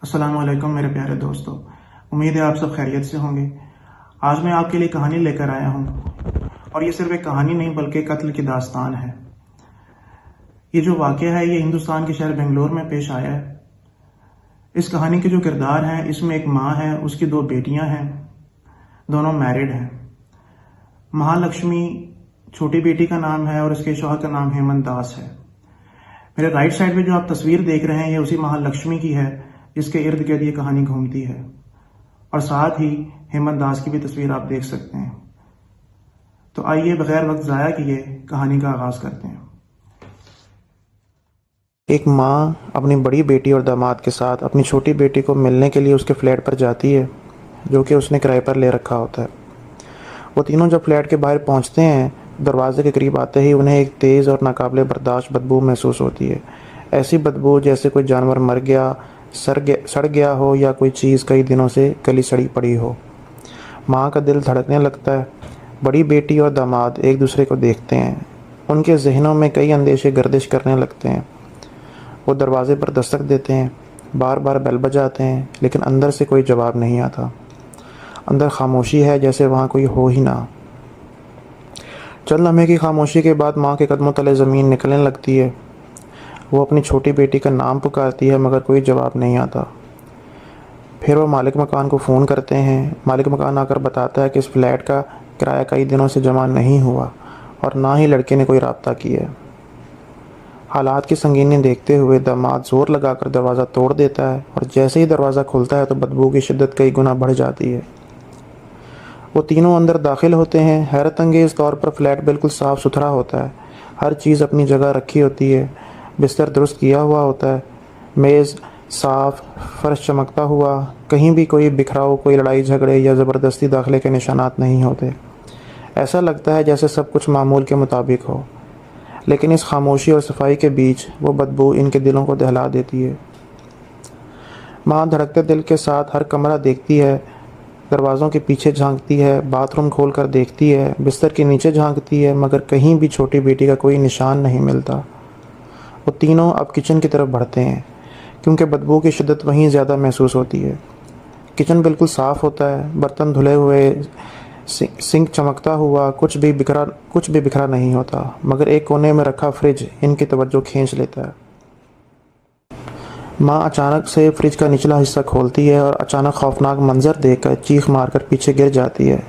السلام علیکم میرے پیارے دوستو، امید ہے آپ سب خیریت سے ہوں گے۔ آج میں آپ کے لیے کہانی لے کر آیا ہوں، اور یہ صرف ایک کہانی نہیں بلکہ قتل کی داستان ہے۔ یہ جو واقعہ ہے یہ ہندوستان کے شہر بنگلور میں پیش آیا ہے۔ اس کہانی کے جو کردار ہیں، اس میں ایک ماں ہے، اس کی 2 بیٹیاں ہیں، دونوں میرڈ ہیں۔ مہالکشمی چھوٹی بیٹی کا نام ہے اور اس کے شوہر کا نام ہیمنت داس ہے۔ میرے رائٹ سائڈ پہ جو آپ تصویر دیکھ رہے ہیں یہ اسی مہالکشمی کی ہے جس کے ارد گرد یہ کہانی گھومتی ہے، اور ساتھ ہی ہیمنت داس کی بھی تصویر آپ دیکھ سکتے ہیں۔ تو آئیے بغیر وقت ضائع کیے کہانی کا آغاز کرتے ہیں۔ ایک ماں اپنی بڑی بیٹی اور داماد کے ساتھ اپنی چھوٹی بیٹی کو ملنے کے لیے اس کے فلیٹ پر جاتی ہے جو کہ اس نے کرائے پر لے رکھا ہوتا ہے۔ وہ تینوں جب فلیٹ کے باہر پہنچتے ہیں، دروازے کے قریب آتے ہی انہیں ایک تیز اور ناقابل برداشت بدبو محسوس ہوتی ہے۔ ایسی بدبو جیسے کوئی جانور مر گیا، سڑ گیا ہو یا کوئی چیز کئی دنوں سے گلی سڑی پڑی ہو۔ ماں کا دل دھڑکنے لگتا ہے۔ بڑی بیٹی اور داماد ایک دوسرے کو دیکھتے ہیں۔ ان کے ذہنوں میں کئی اندیشے گردش کرنے لگتے ہیں۔ وہ دروازے پر دستک دیتے ہیں، بار بار بیل بجاتے ہیں، لیکن اندر سے کوئی جواب نہیں آتا۔ اندر خاموشی ہے، جیسے وہاں کوئی ہو ہی نہ۔ چند لمحے کی خاموشی کے بعد ماں کے قدموں تلے زمین نکلنے لگتی ہے۔ وہ اپنی چھوٹی بیٹی کا نام پکارتی ہے مگر کوئی جواب نہیں آتا۔ پھر وہ مالک مکان کو فون کرتے ہیں۔ مالک مکان آ کر بتاتا ہے کہ اس فلیٹ کا کرایہ کئی دنوں سے جمع نہیں ہوا اور نہ ہی لڑکے نے کوئی رابطہ کیا ہے۔ حالات کی سنگینی دیکھتے ہوئے داماد زور لگا کر دروازہ توڑ دیتا ہے، اور جیسے ہی دروازہ کھلتا ہے تو بدبو کی شدت کئی گنا بڑھ جاتی ہے۔ وہ تینوں اندر داخل ہوتے ہیں۔ حیرت انگیز طور پر فلیٹ بالکل صاف ستھرا ہوتا ہے۔ ہر چیز اپنی جگہ رکھی ہوتی ہے۔ بستر درست کیا ہوا ہوتا ہے، میز صاف، فرش چمکتا ہوا، کہیں بھی کوئی بکھراؤ، کوئی لڑائی جھگڑے یا زبردستی داخلے کے نشانات نہیں ہوتے۔ ایسا لگتا ہے جیسے سب کچھ معمول کے مطابق ہو، لیکن اس خاموشی اور صفائی کے بیچ وہ بدبو ان کے دلوں کو دہلا دیتی ہے۔ ماں دھڑکتے دل کے ساتھ ہر کمرہ دیکھتی ہے، دروازوں کے پیچھے جھانکتی ہے، باتھ روم کھول کر دیکھتی ہے، بستر کے نیچے جھانکتی ہے، مگر کہیں بھی چھوٹی بیٹی کا کوئی نشان نہیں ملتا۔ وہ تینوں اب کچن کی طرف بڑھتے ہیں، کیونکہ بدبو کی شدت وہیں زیادہ محسوس ہوتی ہے۔ کچن بالکل صاف ہوتا ہے، برتن دھلے ہوئے، سنک چمکتا ہوا، کچھ بھی بکھرا نہیں ہوتا، مگر ایک کونے میں رکھا فریج ان کی توجہ کھینچ لیتا ہے۔ ماں اچانک سے فریج کا نچلا حصہ کھولتی ہے اور اچانک خوفناک منظر دیکھ کر چیخ مار کر پیچھے گر جاتی ہے۔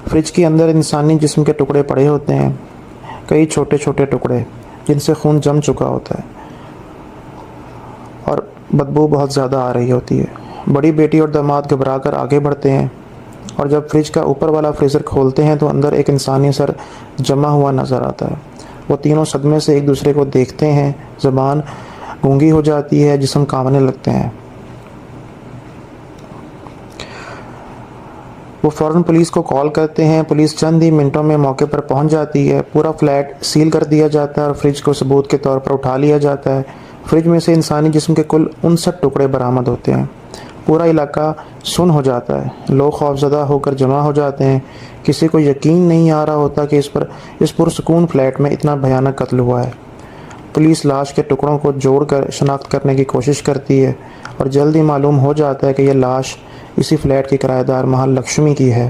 فریج کے اندر انسانی جسم کے ٹکڑے پڑے ہوتے ہیں، کئی چھوٹے چھوٹے ٹکڑے جن سے خون جم چکا ہوتا ہے، اور بدبو بہت زیادہ آ رہی ہوتی ہے۔ بڑی بیٹی اور داماد گھبرا کر آگے بڑھتے ہیں، اور جب فریج کا اوپر والا فریزر کھولتے ہیں تو اندر ایک انسانی سر جمع ہوا نظر آتا ہے۔ وہ تینوں صدمے سے ایک دوسرے کو دیکھتے ہیں، زبان گونگی ہو جاتی ہے، جسم کانپنے لگتے ہیں۔ وہ فوراً پولیس کو کال کرتے ہیں۔ پولیس چند ہی منٹوں میں موقع پر پہنچ جاتی ہے۔ پورا فلیٹ سیل کر دیا جاتا ہے اور فریج کو ثبوت کے طور پر اٹھا لیا جاتا ہے۔ فریج میں سے انسانی جسم کے کل 59 ٹکڑے برآمد ہوتے ہیں۔ پورا علاقہ سن ہو جاتا ہے، لوگ خوفزدہ ہو کر جمع ہو جاتے ہیں۔ کسی کو یقین نہیں آ رہا ہوتا کہ اس پرسکون فلیٹ میں اتنا بھیانک قتل ہوا ہے۔ پولیس لاش کے ٹکڑوں کو جوڑ کر شناخت کرنے کی کوشش کرتی ہے، اور جلد ہی معلوم ہو جاتا ہے کہ یہ لاش اسی فلیٹ کی کرایہ دار مہالکشمی کی ہے۔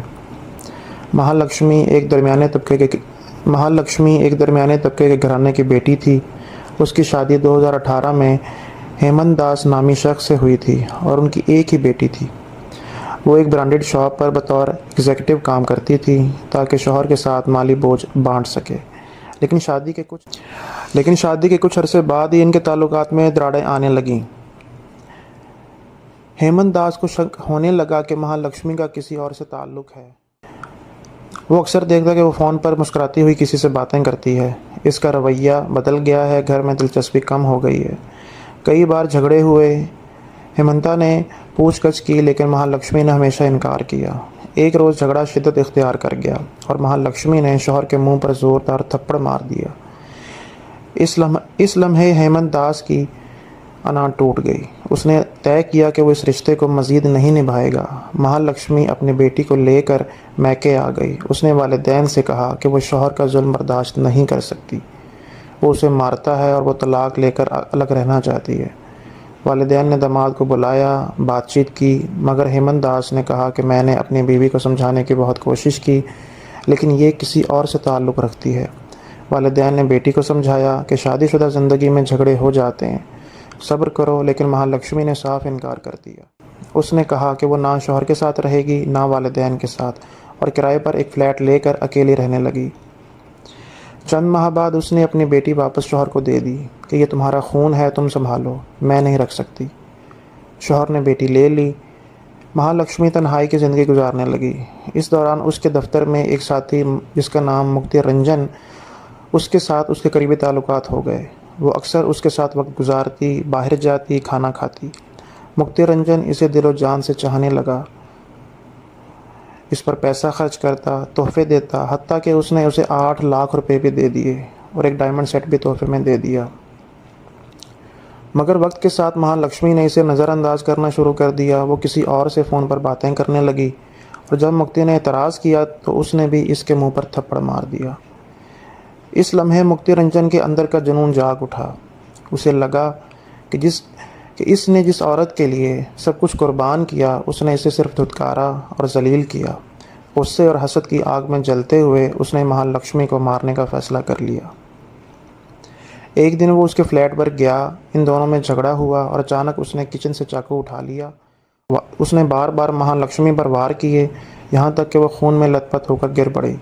مہالکشمی ایک درمیانے طبقے کے گھرانے کی بیٹی تھی۔ اس کی شادی 2018 میں ہیمنت داس نامی شخص سے ہوئی تھی، اور ان کی ایک ہی بیٹی تھی۔ وہ ایک برانڈڈ شاپ پر بطور ایگزیکٹو کام کرتی تھی تاکہ شوہر کے ساتھ مالی بوجھ بانٹ سکے، لیکن شادی کے کچھ عرصے بعد ہی ان کے تعلقات میں دراڑیں آنے لگیں۔ ہیمنت داس کو شک ہونے لگا کہ مہالکشمی کا کسی اور سے تعلق ہے۔ وہ اکثر دیکھتا کہ وہ فون پر مسکراتی ہوئی کسی سے باتیں کرتی ہے۔ اس کا رویہ بدل گیا ہے، گھر میں دلچسپی کم ہو گئی ہے۔ کئی بار جھگڑے ہوئے، ہیمنتا نے پوچھ گچھ کی، لیکن مہالکشمی نے ہمیشہ انکار کیا۔ ایک روز جھگڑا شدت اختیار کر گیا اور مہالکشمی نے شوہر کے منہ پر زوردار تھپڑ مار دیا۔ اس لمحے ہیمنت داس کی انا ٹوٹ گئی۔ اس نے طے کیا کہ وہ اس رشتے کو مزید نہیں نبھائے گا۔ مہالکشمی اپنی بیٹی کو لے کر میکے آ گئی۔ اس نے والدین سے کہا کہ وہ شوہر کا ظلم برداشت نہیں کر سکتی، وہ اسے مارتا ہے اور وہ طلاق لے کر الگ رہنا چاہتی ہے۔ والدین نے داماد کو بلایا، بات چیت کی، مگر ہیمنت داس نے کہا کہ میں نے اپنی بیوی کو سمجھانے کی بہت کوشش کی لیکن یہ کسی اور سے تعلق رکھتی ہے۔ والدین نے بیٹی کو سمجھایا کہ شادی شدہ زندگی میں جھگڑے ہو جاتے ہیں، صبر کرو، لیکن مہالکشمی نے صاف انکار کر دیا۔ اس نے کہا کہ وہ نہ شوہر کے ساتھ رہے گی نہ والدین کے ساتھ، اور کرائے پر ایک فلیٹ لے کر اکیلی رہنے لگی۔ چند ماہ بعد اس نے اپنی بیٹی واپس شوہر کو دے دی کہ یہ تمہارا خون ہے، تم سنبھالو، میں نہیں رکھ سکتی۔ شوہر نے بیٹی لے لی۔ مہالکشمی تنہائی کی زندگی گزارنے لگی۔ اس دوران اس کے دفتر میں ایک ساتھی جس کا نام مکتی رنجن، اس کے ساتھ اس کے قریبی تعلقات ہو گئے۔ وہ اکثر اس کے ساتھ وقت گزارتی، باہر جاتی، کھانا کھاتی۔ مکتی رنجن اسے دل و جان سے چاہنے لگا، اس پر پیسہ خرچ کرتا، تحفے دیتا، حتیٰ کہ اس نے اسے 8 لاکھ روپے بھی دے دیے اور ایک ڈائمنڈ سیٹ بھی تحفے میں دے دیا۔ مگر وقت کے ساتھ مہالکشمی نے اسے نظر انداز کرنا شروع کر دیا۔ وہ کسی اور سے فون پر باتیں کرنے لگی، اور جب مکتی نے اعتراض کیا تو اس نے بھی اس کے منہ پر تھپڑ مار دیا۔ اس لمحے مکتی رنجن کے اندر کا جنون جاگ اٹھا۔ اسے لگا کہ اس نے جس عورت کے لیے سب کچھ قربان کیا، اس نے اسے صرف دھتکارا اور ذلیل کیا۔ غصے اور حسد کی آگ میں جلتے ہوئے اس نے مہالکشمی کو مارنے کا فیصلہ کر لیا۔ ایک دن وہ اس کے فلیٹ پر گیا، ان دونوں میں جھگڑا ہوا اور اچانک اس نے کچن سے چاقو اٹھا لیا۔ اس نے بار بار مہالکشمی پر وار کیے، یہاں تک کہ وہ خون میں لت پت ہو کر گر پڑی۔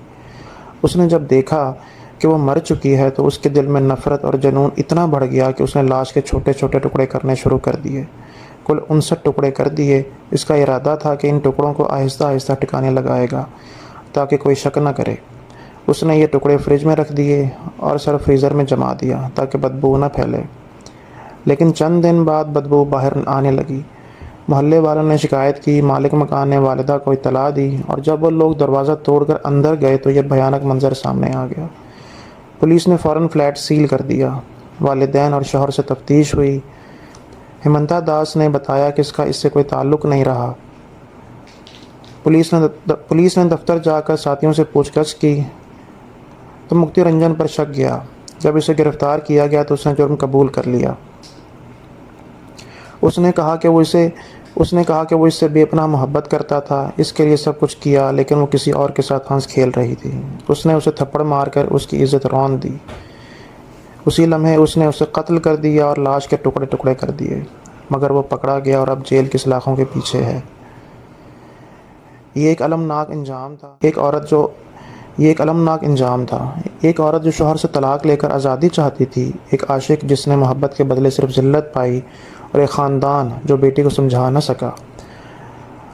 اس نے جب دیکھا کہ وہ مر چکی ہے تو اس کے دل میں نفرت اور جنون اتنا بڑھ گیا کہ اس نے لاش کے چھوٹے چھوٹے ٹکڑے کرنے شروع کر دیے۔ کل 59 ٹکڑے کر دیے۔ اس کا ارادہ تھا کہ ان ٹکڑوں کو آہستہ آہستہ ٹھکانے لگائے گا تاکہ کوئی شک نہ کرے۔ اس نے یہ ٹکڑے فریج میں رکھ دیے اور سر فریزر میں جما دیا تاکہ بدبو نہ پھیلے۔ لیکن چند دن بعد بدبو باہر آنے لگی۔ محلے والوں نے شکایت کی، مالک مکان نے والدہ کو اطلاع دی، اور جب وہ لوگ دروازہ توڑ کر اندر گئے تو یہ بھیانک منظر سامنے آ گیا۔ پولیس نے فوراً فلیٹ سیل کر دیا۔ والدین اور شوہر سے تفتیش ہوئی۔ ہیمنتا داس نے بتایا کہ اس کا اس سے کوئی تعلق نہیں رہا۔ پولیس نے دفتر جا کر ساتھیوں سے پوچھ گچھ کی تو مکتی رنجن پر شک گیا۔ جب اسے گرفتار کیا گیا تو اس نے جرم قبول کر لیا۔ اس نے کہا کہ وہ اس سے بے پناہ محبت کرتا تھا، اس کے لیے سب کچھ کیا، لیکن وہ کسی اور کے ساتھ ہنس کھیل رہی تھی۔ اس نے اسے تھپڑ مار کر اس کی عزت رون دی۔ اسی لمحے اس نے اسے قتل کر دیا اور لاش کے ٹکڑے ٹکڑے کر دیے، مگر وہ پکڑا گیا اور اب جیل کی سلاخوں کے پیچھے ہے۔ یہ ایک المناک انجام تھا۔ ایک عورت جو شوہر سے طلاق لے کر آزادی چاہتی تھی، ایک عاشق جس نے محبت کے بدلے صرف ذلت پائی، اور ایک خاندان جو بیٹی کو سمجھا نہ سکا۔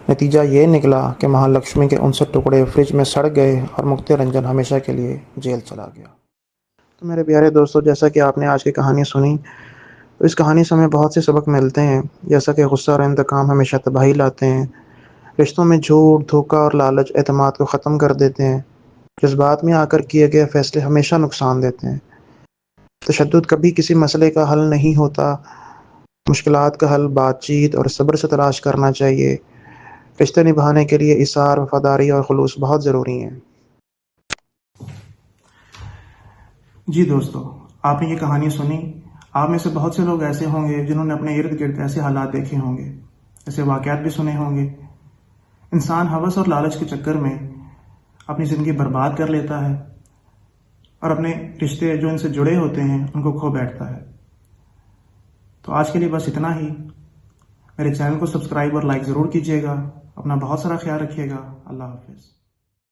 نتیجہ یہ نکلا کہ مہالکشمی کے 59 ٹکڑے فریج میں سڑ گئے اور مکتی رنجن ہمیشہ کے لیے جیل چلا گیا۔ تو میرے پیارے دوستو، جیسا کہ آپ نے آج کی کہانی سنی، تو اس کہانی سے ہمیں بہت سے سبق ملتے ہیں، جیسا کہ غصہ اور انتقام ہمیشہ تباہی لاتے ہیں، رشتوں میں جھوٹ، دھوکہ اور لالچ اعتماد کو ختم کر دیتے ہیں، جذبات میں آ کر کیے گئے فیصلے ہمیشہ نقصان دیتے ہیں، تشدد کبھی کسی مسئلے کا حل نہیں ہوتا، مشکلات کا حل بات چیت اور صبر سے تلاش کرنا چاہیے۔ رشتے نبھانے کے لیے ایثار، وفاداری اور خلوص بہت ضروری ہیں۔ جی دوستو، آپ نے یہ کہانی سنی۔ آپ میں سے بہت سے لوگ ایسے ہوں گے جنہوں نے اپنے ارد گرد ایسے حالات دیکھے ہوں گے، ایسے واقعات بھی سنے ہوں گے۔ انسان ہوس اور لالچ کے چکر میں اپنی زندگی برباد کر لیتا ہے اور اپنے رشتے جو ان سے جڑے ہوتے ہیں ان کو کھو بیٹھتا ہے۔ تو آج کے لیے بس اتنا ہی۔ میرے چینل کو سبسکرائب اور لائک ضرور کیجیے گا۔ اپنا بہت سارا خیال رکھیے گا۔ اللہ حافظ۔